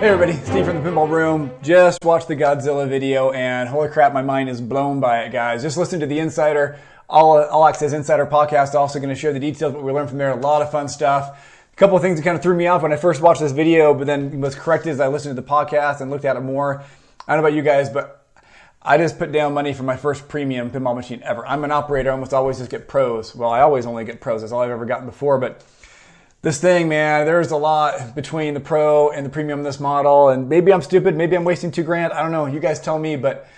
Hey everybody, Steve from the Pinball Room. Just watched the Godzilla video and holy crap, my mind is blown by it, guys. Just listen to the Insider, All Access Insider podcast. Also going to share the details, what we learned from there. A lot of fun stuff. A couple of things that kind of threw me off when I first watched this video, but then was corrected as I listened to the podcast and looked at it more. I don't know about you guys, but I just put down money for my first premium pinball machine ever. I'm an operator. I almost always just get pros. Well, I always only get pros. That's all I've ever gotten before, but this thing, man, there's a lot between the Pro and the Premium in this model, and maybe I'm stupid, maybe I'm wasting $2,000. I don't know. You guys tell me, but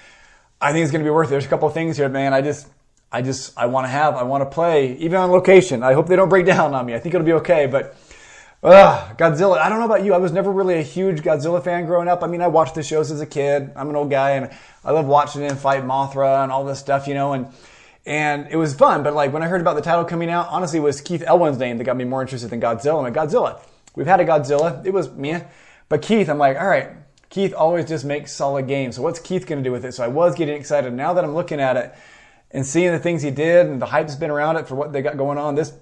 I think it's going to be worth it. There's a couple of things here, man. I want to play, even on location. I hope they don't break down on me. I think it'll be okay, but Godzilla. I don't know about you. I was never really a huge Godzilla fan growing up. I mean, I watched the shows as a kid. I'm an old guy, and I love watching him fight Mothra and all this stuff, you know, and it was fun, but like when I heard about the title coming out, honestly, it was Keith Elwin's name that got me more interested than Godzilla. I'm like, Godzilla. We've had a Godzilla. It was meh. But Keith, I'm like, all right, Keith always just makes solid games. So what's Keith going to do with it? So I was getting excited. Now that I'm looking at it and seeing the things he did and the hype that's been around it for what they got going on, this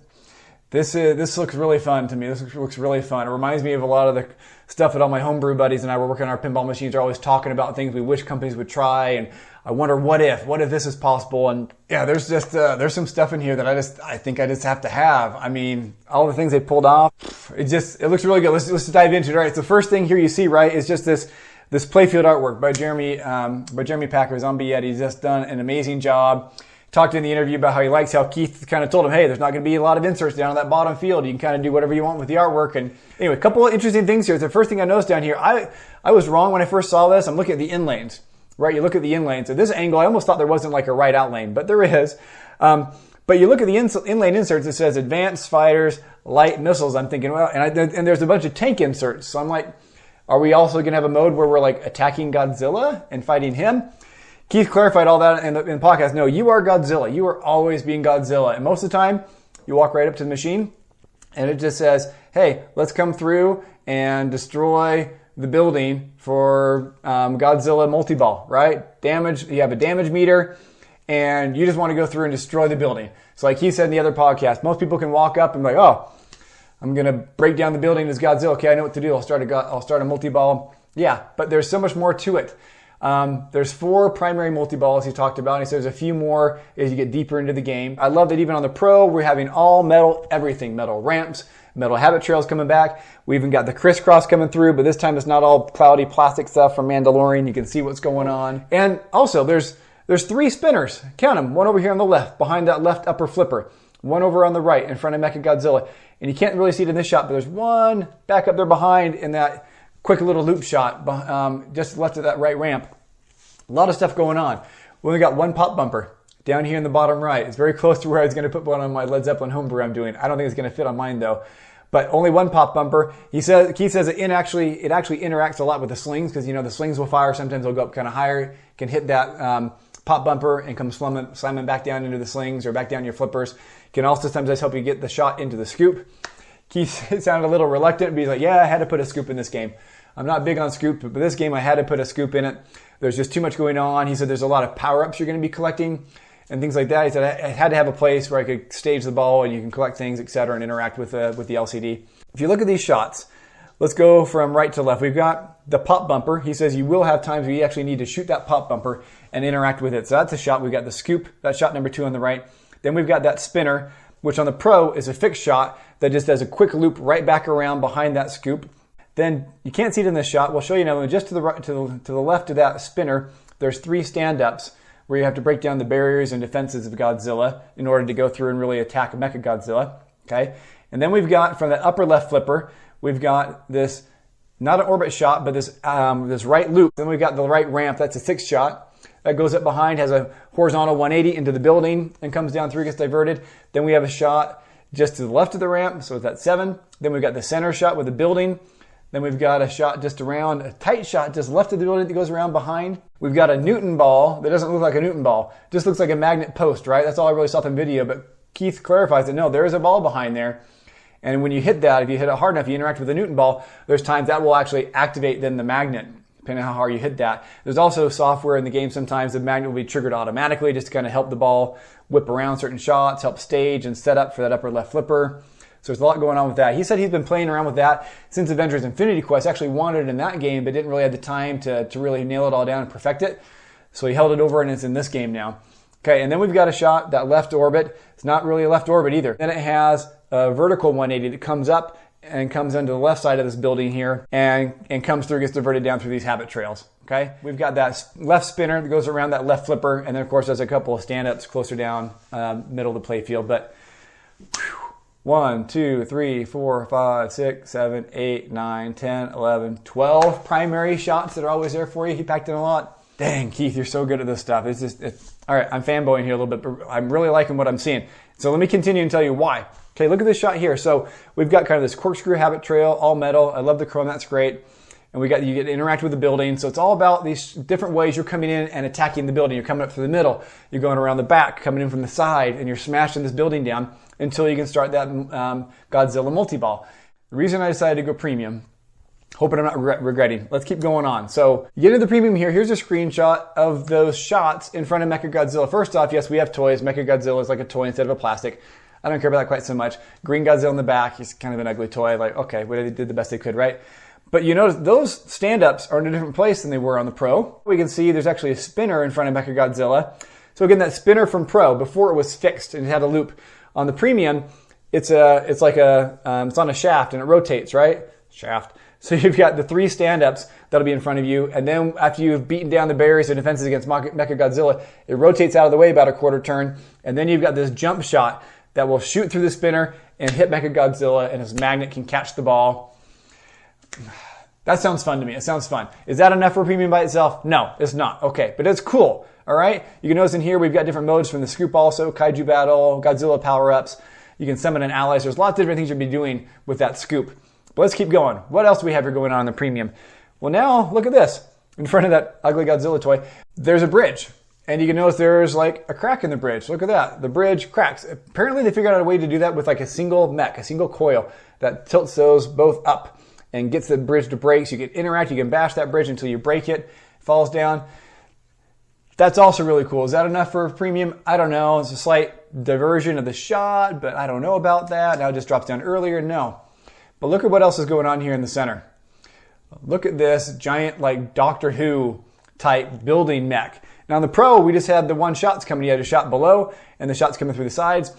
looks really fun to me. This looks really fun. It reminds me of a lot of the stuff that all my homebrew buddies and I were working on our pinball machines are always talking about things we wish companies would try, and I wonder what if this is possible. And yeah, there's just there's some stuff in here that I think I just have to have. I mean, all the things they pulled off, it looks really good. Let's dive into it. All right, so the first thing here you see, right, is just this playfield artwork by Jeremy Packer, Zombie Yeti. He's just done an amazing job. Talked in the interview about how he likes how Keith kind of told him, hey, there's not going to be a lot of inserts down on that bottom field. You can kind of do whatever you want with the artwork. And anyway, a couple of interesting things here. The first thing I noticed down here, I was wrong when I first saw this. I'm looking at the in lanes, right? You look at the in lanes. At this angle, I almost thought there wasn't like a right out lane, but there is. But you look at the in lane inserts, it says advanced fighters, light missiles. I'm thinking, well, and there's a bunch of tank inserts. So I'm like, are we also going to have a mode where we're like attacking Godzilla and fighting him? Keith clarified all that in the podcast. No, you are Godzilla. You are always being Godzilla. And most of the time, you walk right up to the machine, and it just says, hey, let's come through and destroy the building for Godzilla multi-ball, right? Damage. You have a damage meter, and you just want to go through and destroy the building. So like he said in the other podcast, most people can walk up and be like, oh, I'm going to break down the building as Godzilla. Okay, I know what to do. I'll start a multi-ball. Yeah, but there's so much more to it. There's 4 primary multi-balls he talked about. He says there's a few more as you get deeper into the game. I love that even on the Pro, we're having all metal, everything. Metal ramps, metal habit trails coming back. We even got the crisscross coming through, but this time it's not all cloudy plastic stuff from Mandalorian. You can see what's going on. And also, there's 3 spinners. Count them. One over here on the left, behind that left upper flipper. One over on the right, in front of Mechagodzilla. And you can't really see it in this shot, but there's one back up there behind in that quick little loop shot, just left of that right ramp. A lot of stuff going on. We only got one pop bumper down here in the bottom right. It's very close to where I was going to put one on my Led Zeppelin homebrew I'm doing. I don't think it's going to fit on mine though. But only one pop bumper. Keith says it actually interacts a lot with the slings, because you know the slings will fire. Sometimes they'll go up kind of higher. Can hit that pop bumper and come slamming back down into the slings or back down your flippers. Can also sometimes help you get the shot into the scoop. Keith sounded a little reluctant, but he's like, yeah, I had to put a scoop in this game. I'm not big on scoop, but this game I had to put a scoop in it. There's just too much going on. He said there's a lot of power-ups you're going to be collecting and things like that. He said I had to have a place where I could stage the ball and you can collect things, etc., and interact with the LCD. If you look at these shots, let's go from right to left. We've got the pop bumper. He says you will have times where you actually need to shoot that pop bumper and interact with it. So that's a shot. We've got the scoop. That's shot number 2 on the right. Then we've got that spinner, which on the Pro is a fixed shot that just does a quick loop right back around behind that scoop. Then you can't see it in this shot. We'll show you now. Just to the right, to the left of that spinner, there's 3 stand-ups where you have to break down the barriers and defenses of Godzilla in order to go through and really attack Mechagodzilla. Okay, and then we've got from the upper left flipper, we've got this not an orbit shot, but this right loop. Then we've got the right ramp. That's a 6 shot that goes up behind, has a horizontal 180 into the building and comes down through, gets diverted. Then we have a shot just to the left of the ramp, so that's 7. Then we've got the center shot with the building. Then we've got a shot just around, a tight shot just left of the building that goes around behind. We've got a Newton ball that doesn't look like a Newton ball. Just looks like a magnet post, right? That's all I really saw in the video, but Keith clarifies that no, there is a ball behind there. And when you hit that, if you hit it hard enough, you interact with the Newton ball, there's times that will actually activate then the magnet, depending on how hard you hit that. There's also software in the game sometimes the magnet will be triggered automatically just to kind of help the ball whip around certain shots, help stage and set up for that upper left flipper. So there's a lot going on with that. He said he's been playing around with that since Avengers Infinity Quest. Actually wanted it in that game, but didn't really have the time to really nail it all down and perfect it. So he held it over and it's in this game now. Okay, and then we've got a shot, that left orbit. It's not really a left orbit either. Then it has a vertical 180 that comes up and comes onto the left side of this building here and comes through, gets diverted down through these habit trails. Okay, we've got that left spinner that goes around that left flipper, and then of course there's a couple of stand-ups closer down middle of the play field. But whew, 1, 2, 3, 4, 5, 6, 7, 8, 9, 10, 11, 12 primary shots that are always there for you. He packed in a lot. Dang, Keith, you're so good at this stuff. All right, I'm fanboying here a little bit, but I'm really liking what I'm seeing. So let me continue and tell you why. Okay, look at this shot here. So we've got kind of this corkscrew habit trail, all metal. I love the chrome, that's great. And you get to interact with the building. So it's all about these different ways you're coming in and attacking the building. You're coming up through the middle, you're going around the back, coming in from the side, and you're smashing this building down until you can start that Godzilla multi-ball. The reason I decided to go premium, hoping I'm not regretting. Let's keep going on. So you get into the premium here. Here's a screenshot of those shots in front of Mechagodzilla. First off, yes, we have toys. Mechagodzilla is like a toy instead of a plastic. I don't care about that quite so much. Green Godzilla in the back, he's kind of an ugly toy. Like, okay, well, they did the best they could, right? But you notice those stand-ups are in a different place than they were on the Pro. We can see there's actually a spinner in front of Mechagodzilla. So again, that spinner from Pro, before it was fixed and it had a loop. On the Premium, it's on a shaft and it rotates, right? Shaft. So you've got the 3 stand-ups that'll be in front of you, and then after you've beaten down the barriers and defenses against Mechagodzilla, it rotates out of the way about a quarter turn, and then you've got this jump shot that will shoot through the spinner and hit Mechagodzilla, and his magnet can catch the ball. That sounds fun to me. It sounds fun. Is that enough for premium by itself? No, it's not. Okay, but it's cool. All right? You can notice in here we've got different modes from the scoop also, Kaiju Battle, Godzilla power-ups. You can summon an ally. So there's lots of different things you'll be doing with that scoop. But let's keep going. What else do we have here going on in the premium? Well, now look at this. In front of that ugly Godzilla toy, there's a bridge. And you can notice there's like a crack in the bridge. Look at that. The bridge cracks. Apparently they figured out a way to do that with like a single mech, a single coil that tilts those both up and gets the bridge to break. So you can interact, you can bash that bridge until you break it, falls down. That's also really cool. Is that enough for premium? I don't know. It's a slight diversion of the shot, but I don't know about that. Now it just drops down earlier. No. But look at what else is going on here in the center. Look at this giant like Doctor Who type building mech. Now in the Pro, we just had the one shots coming. You had a shot below and the shots coming through the sides.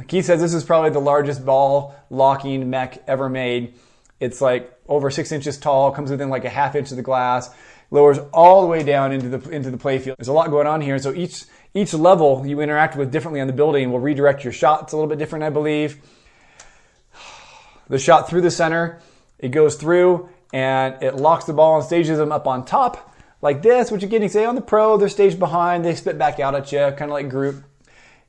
Keith says this is probably the largest ball locking mech ever made. It's like over 6 inches tall, comes within like a ½ inch of the glass, lowers all the way down into the playfield. There's a lot going on here. So each level you interact with differently on the building will redirect your shots a little bit different, I believe. The shot through the center, it goes through and it locks the ball and stages them up on top like this, which again, you say on the Pro, they're staged behind, they spit back out at you, kind of like Groot.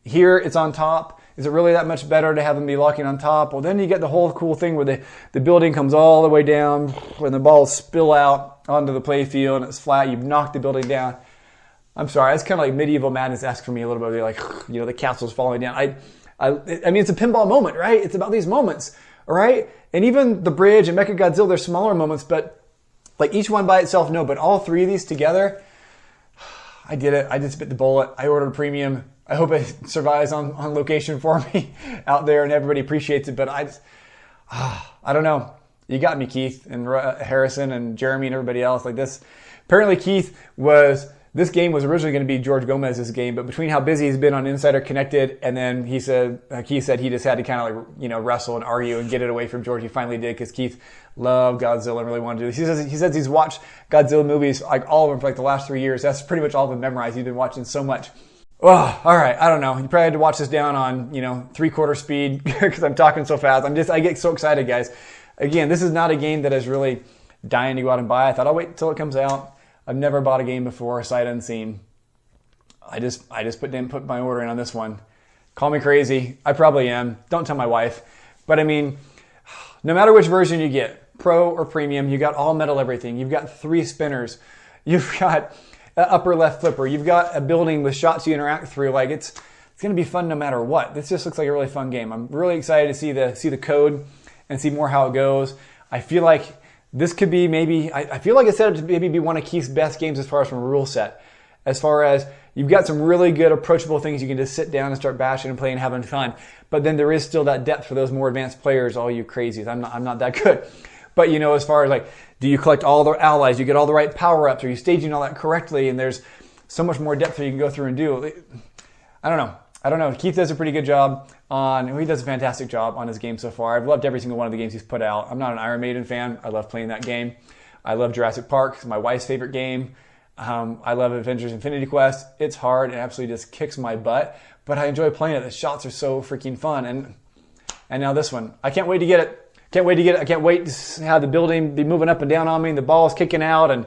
Here, it's on top. Is it really that much better to have them be locking on top? Well, then you get the whole cool thing where the building comes all the way down, when the balls spill out onto the play field and it's flat, you've knocked the building down. I'm sorry, that's kind of like Medieval Madness-esque for me a little bit. You're like, you know, the castle's falling down. I mean, it's a pinball moment, right? It's about these moments, all right? And even the bridge and Mechagodzilla, they're smaller moments, but like each one by itself, no. But all 3 of these together, I did it. I did spit the bullet. I ordered a premium. I hope it survives on location for me out there and everybody appreciates it. But I don't know. You got me, Keith and Harrison and Jeremy and everybody else like this. Apparently Keith this game was originally going to be George Gomez's game, but between how busy he's been on Insider Connected, and then Keith said he just had to kind of like, you know, wrestle and argue and get it away from George. He finally did because Keith loved Godzilla and really wanted to do this. He says he's watched Godzilla movies, like all of them, for like the last 3 years. That's pretty much all of them memorized. He's been watching so much. Oh, all right. I don't know. You probably had to watch this down on, you know, 3/4 speed because I'm talking so fast. I get so excited, guys. Again, this is not a game that is really dying to go out and buy. I thought I'll wait until it comes out. I've never bought a game before, sight unseen. I just put my order in on this one. Call me crazy. I probably am. Don't tell my wife. But I mean, no matter which version you get, Pro or Premium, you got all metal everything. You've got 3 spinners. You've got an upper left flipper. You've got a building with shots you interact through. Like it's going to be fun no matter what. This just looks like a really fun game. I'm really excited to see the code and see more how it goes. I feel like this could be maybe, I feel like it's set up to maybe be one of Keith's best games as far as from a rule set. As far as You've got some really good approachable things you can just sit down and start bashing and playing and having fun. But then there is still that depth for those more advanced players, all you crazies. I'm not that good. But you know, as far as like, do you collect all the allies? Do you get all the right power-ups? Are you staging all that correctly? And there's so much more depth that you can go through and do. I don't know. Keith does a pretty good job he does a fantastic job on his game so far. I've loved every single one of the games he's put out. I'm not an Iron Maiden fan. I love playing that game. I love Jurassic Park. It's my wife's favorite game. I love Avengers Infinity Quest. It's hard and absolutely just kicks my butt, but I enjoy playing it. The shots are so freaking fun. And now this one. I can't wait to get it. I can't wait to have the building be moving up and down on me and the ball's kicking out and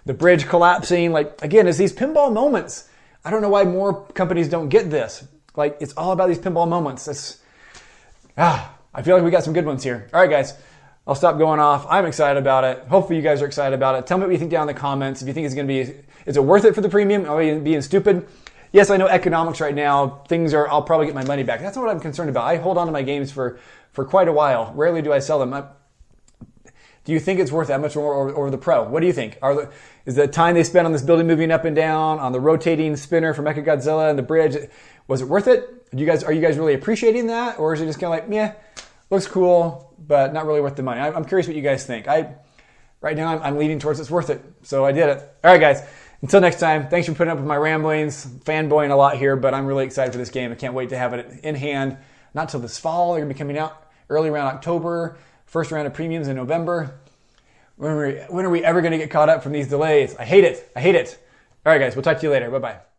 the bridge collapsing. Like, again, it's these pinball moments. I don't know why more companies don't get this. Like, it's all about these pinball moments. I feel like we got some good ones here. All right, guys. I'll stop going off. I'm excited about it. Hopefully you guys are excited about it. Tell me what you think down in the comments. If you think it's going to be, is it worth it for the premium? Are we being stupid? Yes, I know economics right now, I'll probably get my money back. That's not what I'm concerned about. I hold on to my games for quite a while. Rarely do I sell them. Do you think it's worth that much more over the Pro? What do you think? Is the time they spent on this building moving up and down, on the rotating spinner for Mechagodzilla and the bridge, was it worth it? Are you guys really appreciating that? Or is it just kind of like, meh, looks cool, but not really worth the money? I'm curious what you guys think. Right now, I'm leaning towards it's worth it. So I did it. All right, guys. Until next time, thanks for putting up with my ramblings. Fanboying a lot here, but I'm really excited for this game. I can't wait to have it in hand. Not till this fall. They're going to be coming out early around October. First round of premiums in November. When are we ever going to get caught up from these delays? I hate it. All right, guys. We'll talk to you later. Bye-bye.